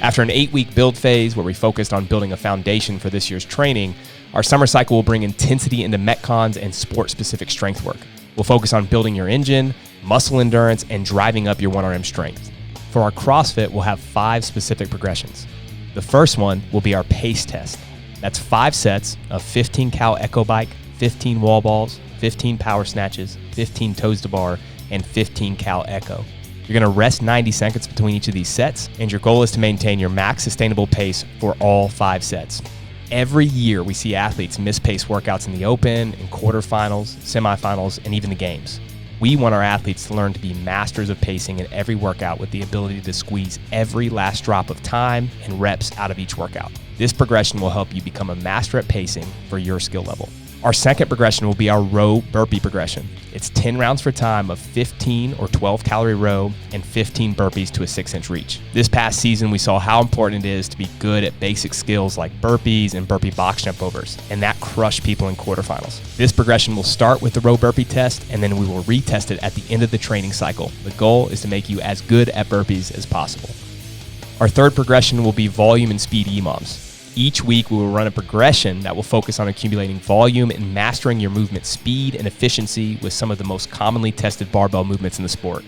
After an 8-week build phase where we focused on building a foundation for this year's training, our summer cycle will bring intensity into Metcons and sport-specific strength work. We'll focus on building your engine, muscle endurance, and driving up your 1RM strength. For our CrossFit, we'll have 5 specific progressions. The first one will be our pace test. That's 5 sets of 15 cal echo bike, 15 wall balls, 15 power snatches, 15 toes to bar, and 15 cal echo. You're gonna rest 90 seconds between each of these sets, and your goal is to maintain your max sustainable pace for all 5 sets. Every year, we see athletes miss pace workouts in the open, in quarterfinals, semifinals, and even the games. We want our athletes to learn to be masters of pacing in every workout with the ability to squeeze every last drop of time and reps out of each workout. This progression will help you become a master at pacing for your skill level. Our second progression will be our row burpee progression. It's 10 rounds for time of 15 or 12 calorie row and 15 burpees to a 6-inch reach. This past season, we saw how important it is to be good at basic skills like burpees and burpee box jump overs, and that crushed people in quarterfinals. This progression will start with the row burpee test, and then we will retest it at the end of the training cycle. The goal is to make you as good at burpees as possible. Our third progression will be volume and speed EMOMs. Each week, we will run a progression that will focus on accumulating volume and mastering your movement speed and efficiency with some of the most commonly tested barbell movements in the sport.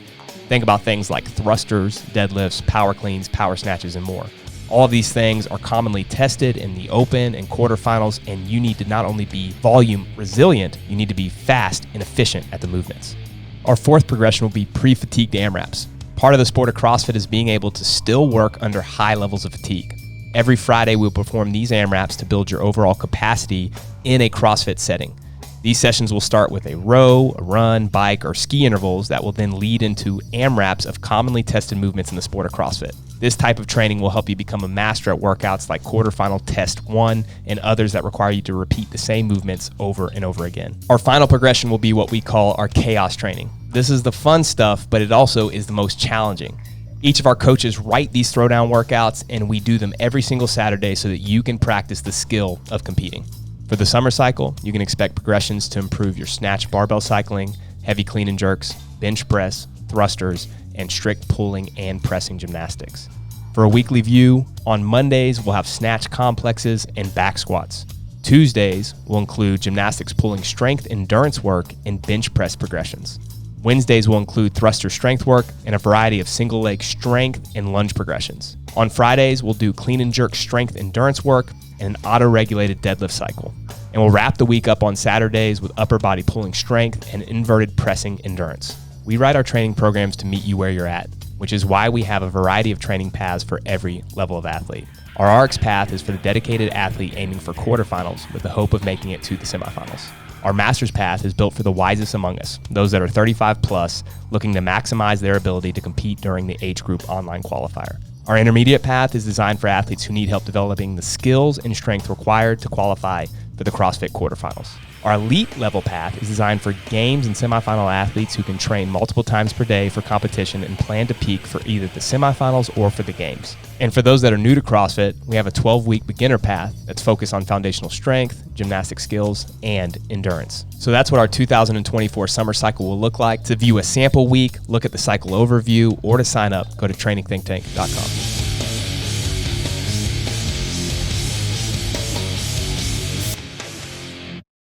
Think about things like thrusters, deadlifts, power cleans, power snatches, and more. All of these things are commonly tested in the open and quarterfinals, and you need to not only be volume resilient, you need to be fast and efficient at the movements. Our fourth progression will be pre-fatigued AMRAPs. Part of the sport of CrossFit is being able to still work under high levels of fatigue. Every Friday, we'll perform these AMRAPs to build your overall capacity in a CrossFit setting. These sessions will start with a row, a run, bike, or ski intervals that will then lead into AMRAPs of commonly tested movements in the sport of CrossFit. This type of training will help you become a master at workouts like quarterfinal test 1 and others that require you to repeat the same movements over and over again. Our final progression will be what we call our chaos training. This is the fun stuff, but it also is the most challenging. Each of our coaches write these throwdown workouts, and we do them every single Saturday so that you can practice the skill of competing. For the summer cycle, you can expect progressions to improve your snatch barbell cycling, heavy clean and jerks, bench press, thrusters, and strict pulling and pressing gymnastics. For a weekly view, on Mondays, we'll have snatch complexes and back squats. Tuesdays will include gymnastics pulling strength endurance work and bench press progressions. Wednesdays will include thruster strength work and a variety of single leg strength and lunge progressions. On Fridays, we'll do clean and jerk strength endurance work and an auto-regulated deadlift cycle. And we'll wrap the week up on Saturdays with upper body pulling strength and inverted pressing endurance. We write our training programs to meet you where you're at, which is why we have a variety of training paths for every level of athlete. Our RX path is for the dedicated athlete aiming for quarterfinals with the hope of making it to the semifinals. Our master's path is built for the wisest among us, those that are 35 plus, looking to maximize their ability to compete during the age group online qualifier. Our intermediate path is designed for athletes who need help developing the skills and strength required to qualify for the CrossFit quarterfinals. Our elite level path is designed for games and semifinal athletes who can train multiple times per day for competition and plan to peak for either the semifinals or for the games. And for those that are new to CrossFit, we have a 12-week beginner path that's focused on foundational strength, gymnastic skills, and endurance. So that's what our 2024 summer cycle will look like. To view a sample week, look at the cycle overview, or to sign up, go to trainingthinktank.com.